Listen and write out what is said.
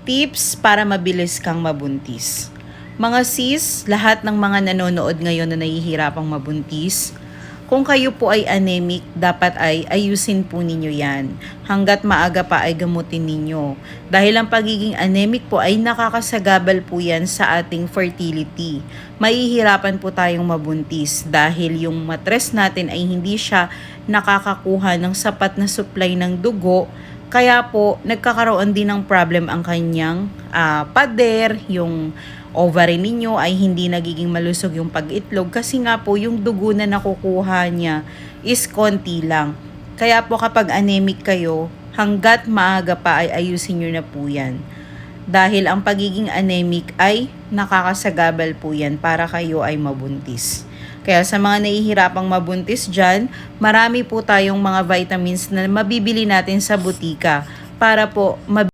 Tips para mabilis kang mabuntis. Mga sis, lahat ng mga nanonood ngayon na nahihirapang mabuntis, kung kayo po ay anemic, dapat ay ayusin po ninyo yan. Hanggat maaga pa ay gamutin ninyo. Dahil ang pagiging anemic po ay nakakasagabal po yan sa ating fertility. Mahihirapan po tayong mabuntis dahil yung matres natin ay hindi siya nakakakuha ng sapat na supply ng dugo. Kaya po, nagkakaroon din ng problem ang kanyang pader, yung ovary ninyo ay hindi nagiging malusog yung pag-itlog kasi nga po yung dugo na nakukuha niya is konti lang. Kaya po kapag anemic kayo, hanggat maaga pa ay ayusin nyo na po yan. Dahil ang pagiging anemic ay nakakasagabal po yan para kayo ay mabuntis. Kaya sa mga nahihirapang mabuntis dyan, marami po tayong mga vitamins na mabibili natin sa butika para po